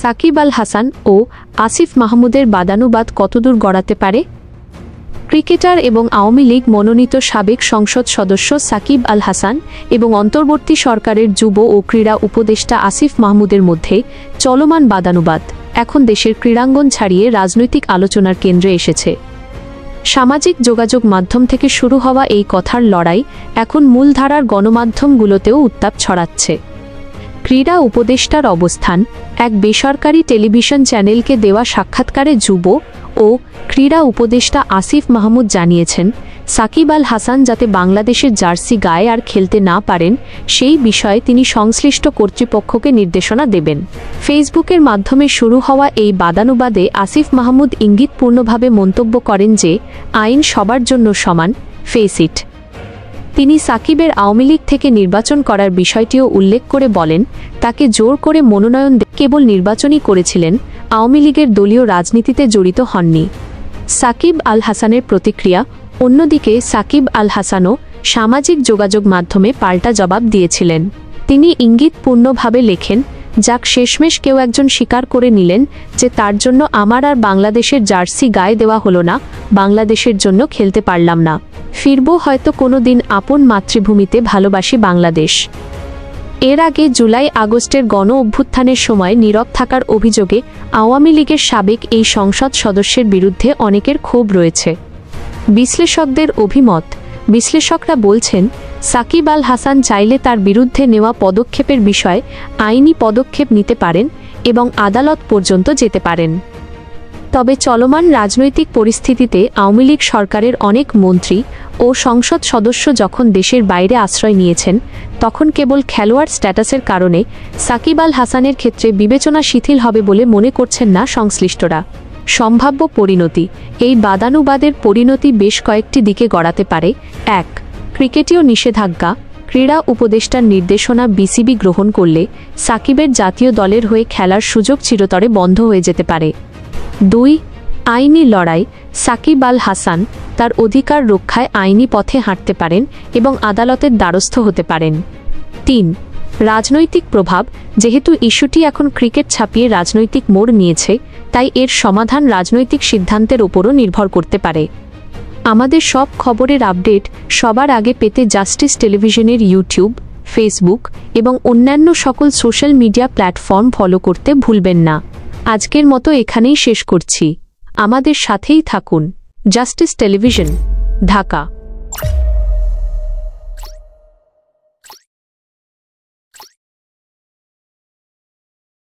সাকিব আল হাসান ও আসিফ মাহমুদের বাদানুবাদ কতদূর গড়াতে পারে? ক্রিকেটার এবং আওয়ামী লীগ মনোনীত সাবেক সংসদ সদস্য সাকিব আল হাসান এবং অন্তর্বর্তী সরকারের যুব ও ক্রীড়া উপদেষ্টা আসিফ মাহমুদের মধ্যে চলমান বাদানুবাদ এখন দেশের ক্রীড়াঙ্গন ছাড়িয়ে রাজনৈতিক আলোচনার কেন্দ্রে এসেছে। সামাজিক যোগাযোগ মাধ্যম থেকে শুরু হওয়া এই কথার লড়াই এখন মূলধারার গণমাধ্যমগুলোতেও উত্তাপ ছড়াচ্ছে। ক্রীড়া উপদেষ্টার অবস্থান এক বেসরকারি টেলিভিশন চ্যানেলকে দেওয়া সাক্ষাৎকারে যুব ও ক্রীড়া উপদেষ্টা আসিফ মাহমুদ জানিয়েছেন, সাকিব আল হাসান যাতে বাংলাদেশের জার্সি গায়ে আর খেলতে না পারেন সেই বিষয়ে তিনি সংশ্লিষ্ট কর্তৃপক্ষকে নির্দেশনা দেবেন। ফেসবুকের মাধ্যমে শুরু হওয়া এই বাদানুবাদে আসিফ মাহমুদ ইঙ্গিতপূর্ণভাবে মন্তব্য করেন যে আইন সবার জন্য সমান, ফেস ইট। তিনি সাকিবের আওয়ামী লীগ থেকে নির্বাচন করার বিষয়টিও উল্লেখ করে বলেন, তাকে জোর করে মনোনয়ন কেবল নির্বাচনই করেছিলেন, আওয়ামী লীগের দলীয় রাজনীতিতে জড়িত হননি। সাকিব আল হাসানের প্রতিক্রিয়া। অন্যদিকে সাকিব আল হাসানও সামাজিক যোগাযোগ মাধ্যমে পাল্টা জবাব দিয়েছিলেন। তিনি ইঙ্গিতপূর্ণভাবে লেখেন, যাক শেষমেশ কেউ একজন স্বীকার করে নিলেন যে তার জন্য আমার আর বাংলাদেশের জার্সি গায়ে দেওয়া হলো না, বাংলাদেশের জন্য খেলতে পারলাম না। ফিরব হয়তো কোনো দিন আপন মাতৃভূমিতে, ভালোবাসি বাংলাদেশ। এর আগে জুলাই আগস্টের গণ অভ্যুত্থানের সময় নীরব থাকার অভিযোগে আওয়ামী লীগের সাবেক এই সংসদ সদস্যের বিরুদ্ধে অনেকের ক্ষোভ রয়েছে। বিশ্লেষকদের অভিমত। বিশ্লেষকরা বলছেন, সাকিব আল হাসান চাইলে তার বিরুদ্ধে নেওয়া পদক্ষেপের বিষয়ে আইনি পদক্ষেপ নিতে পারেন এবং আদালত পর্যন্ত যেতে পারেন। তবে চলমান রাজনৈতিক পরিস্থিতিতে আওয়ামী লীগ সরকারের অনেক মন্ত্রী ও সংসদ সদস্য যখন দেশের বাইরে আশ্রয় নিয়েছেন, তখন কেবল খেলোয়াড় স্ট্যাটাসের কারণে সাকিব আল হাসানের ক্ষেত্রে বিবেচনা শিথিল হবে বলে মনে করছেন না সংশ্লিষ্টরা। সম্ভাব্য পরিণতি। এই বাদানুবাদের পরিণতি বেশ কয়েকটি দিকে গড়াতে পারে। ১. ক্রিকেটীয় নিষেধাজ্ঞা। ক্রীড়া উপদেষ্টার নির্দেশনা বিসিবি গ্রহণ করলে সাকিবের জাতীয় দলের হয়ে খেলার সুযোগ চিরতরে বন্ধ হয়ে যেতে পারে। ২. আইনি লড়াই। সাকিব আল হাসান তার অধিকার রক্ষায় আইনি পথে হাঁটতে পারেন এবং আদালতের দ্বারস্থ হতে পারেন। ৩. রাজনৈতিক প্রভাব। যেহেতু ইস্যুটি এখন ক্রিকেট ছাপিয়ে রাজনৈতিক মোড় নিয়েছে, তাই এর সমাধান রাজনৈতিক সিদ্ধান্তের ওপরও নির্ভর করতে পারে। আমাদের সব খবরের আপডেট সবার আগে পেতে জাস্টিস টেলিভিশনের ইউটিউব, ফেসবুক এবং অন্যান্য সকল সোশ্যাল মিডিয়া প্ল্যাটফর্ম ফলো করতে ভুলবেন না। আজকের মতো এখানেই শেষ করছি। আমাদের সাথেই থাকুন। Justice television, Dhaka.